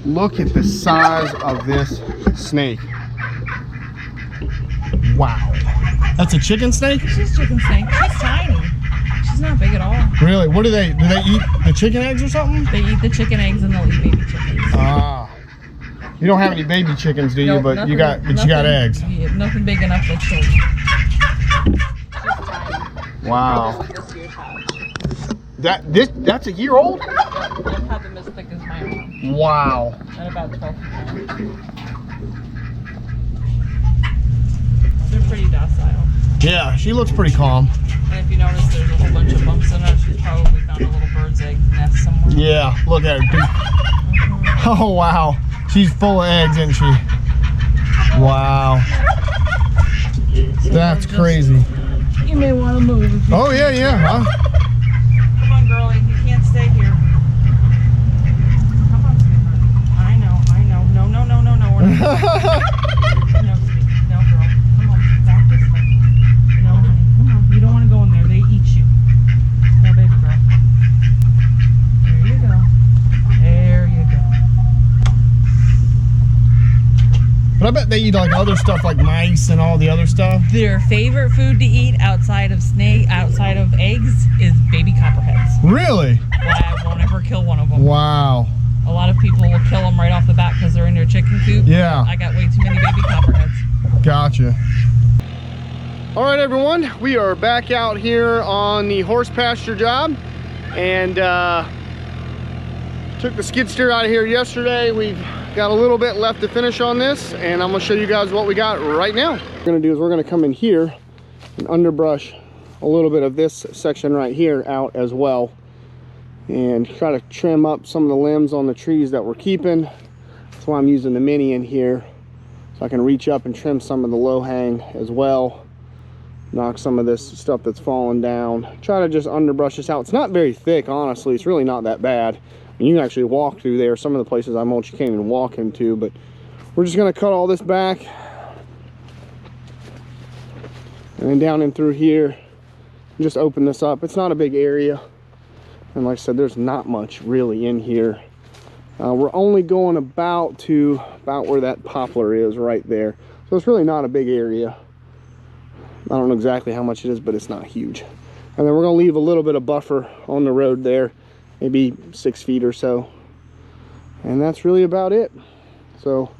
Look at the size of this snake. Wow. That's a chicken snake? She's a chicken snake. She's tiny. She's not big at all. Really? What do they eat the chicken eggs or something? They eat the chicken eggs and they'll eat baby chickens. Ah. You don't have any baby chickens, do you? Nope, but nothing, you got eggs. Yeah, nothing big enough that's still. Wow. That's a year old? I've had them as thick as my arm. Wow. And about 12 feet long. They're pretty docile. Yeah, she looks pretty calm. And if you notice, there's a whole bunch of bumps in her. She's probably found a little bird's egg nest somewhere. Yeah, look at her. Oh, wow. She's full of eggs, isn't she? Wow. That's crazy. You may want to move. If you Oh, yeah, huh? Come on, girlie. You can't stay here. Come on, sweetheart. I know. No. We're not. No, sweetie. No, girl. Come on. Back this way. No, honey. Come on. You don't want to go in there. They eat you. No, baby girl. There you go. There you go. But I bet they eat like other stuff like mice and all the other stuff. Their favorite food to eat outside of eggs is baby copperheads. Really? Why I won't ever kill one of them. Wow. A lot of people will kill them right off the bat because they're in their chicken coop. Yeah. I got way too many baby copperheads. Gotcha. All right, everyone. We are back out here on the horse pasture job. And took the skid steer out of here yesterday. We've got a little bit left to finish on this, and I'm gonna show you guys what we got right now. What we're gonna do is we're gonna come in here and underbrush a little bit of this section right here out as well, and try to trim up some of the limbs on the trees that we're keeping. That's why I'm using the mini in here, so I can reach up and trim some of the low hang as well, knock some of this stuff that's fallen down. Try to just underbrush this out. It's not very thick, honestly. It's really not that bad. You can actually walk through there. Some of the places I mulch you can't even walk into, but we're just gonna cut all this back. And then down in through here, just open this up. It's not a big area. And like I said, there's not much really in here. We're only going about where that poplar is right there. So it's really not a big area. I don't know exactly how much it is, but it's not huge. And then we're gonna leave a little bit of buffer on the road there. Maybe 6 feet or so, and that's really about it. So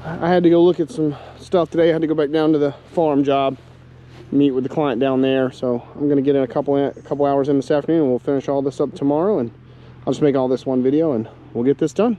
I had to go look at some stuff today. I had to go back down to the farm job, meet with the client down there. So I'm gonna get in a couple hours in this afternoon, and we'll finish all this up tomorrow, and I'll just make all this one video and we'll get this done.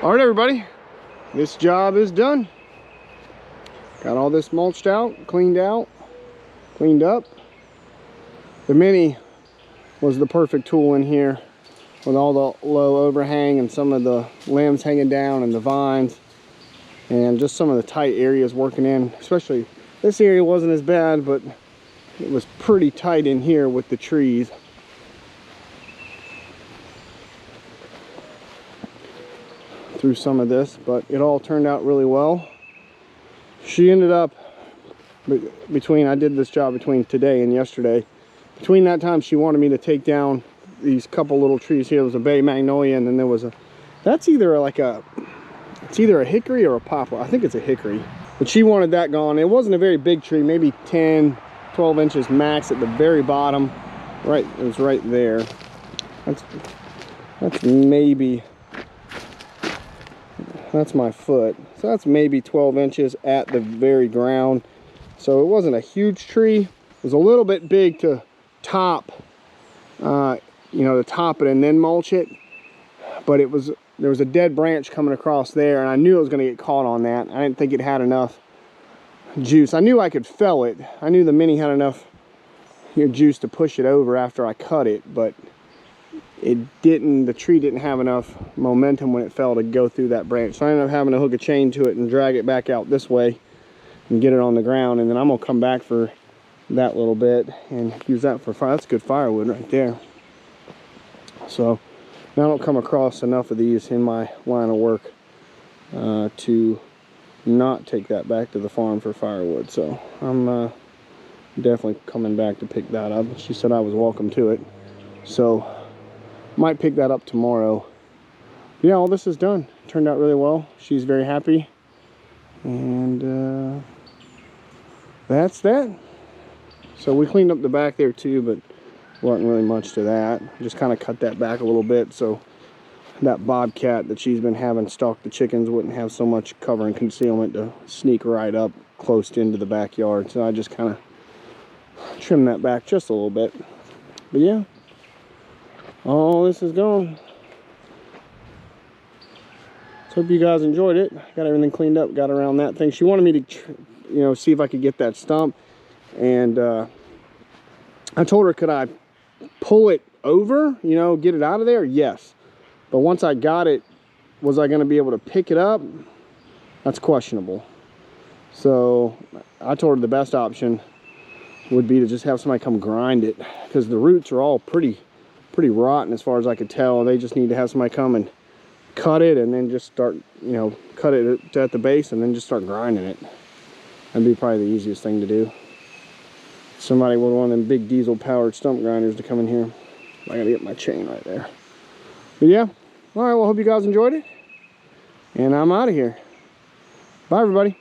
All right, everybody, this job is done. Got all this mulched out, cleaned up. The Mini was the perfect tool in here with all the low overhang and some of the limbs hanging down and the vines and just some of the tight areas working in. Especially this area wasn't as bad, but it was pretty tight in here with the trees. Through some of this, but it all turned out really well. She ended up between, I did this job between today and yesterday. Between that time, she wanted me to take down these couple little trees here. There was a bay magnolia, and then there was a, that's either like a, it's either a hickory or a poplar. I think it's a hickory. But she wanted that gone. It wasn't a very big tree, maybe 10, 12 inches max at the very bottom. Right, it was right there. That's maybe, that's my foot. So that's maybe 12 inches at the very ground. So it wasn't a huge tree. It was a little bit big to top, you know, to top it and then mulch it. But it was, there was a dead branch coming across there, and I knew it was going to get caught on that. I didn't think it had enough juice. I knew I could fell it. I knew the Mini had enough juice to push it over after I cut it, but it didn't, the tree didn't have enough momentum when it fell to go through that branch. So I ended up having to hook a chain to it and drag it back out this way and get it on the ground. And then I'm gonna come back for that little bit and use that for fire. That's good firewood right there. So now I don't come across enough of these in my line of work to not take that back to the farm for firewood. So I'm definitely coming back to pick that up. She said I was welcome to it. So might pick that up tomorrow. Yeah, all this is done. Turned out really well. She's very happy. And that's that. So we cleaned up the back there too, but wasn't really much to that. Just kind of cut that back a little bit so that bobcat that she's been having stalk the chickens wouldn't have so much cover and concealment to sneak right up close into the backyard. So I just kind of trimmed that back just a little bit. But yeah, all this is gone. So hope you guys enjoyed it. Got everything cleaned up, got around that thing. She wanted me to, you know, see if I could get that stump. And I told her, could I pull it over, you know, get it out of there? Yes. But once I got it, was I going to be able to pick it up? That's questionable. So I told her the best option would be to just have somebody come grind it, because the roots are all pretty rotten as far as I could tell. They just need to have somebody come and cut it and then just start, you know, cut it at the base and then just start grinding it. That'd be probably the easiest thing to do. Somebody with one of them big diesel powered stump grinders to come in here. I gotta get my chain right there. But yeah, all right, well, hope you guys enjoyed it. And I'm out of here. Bye, everybody.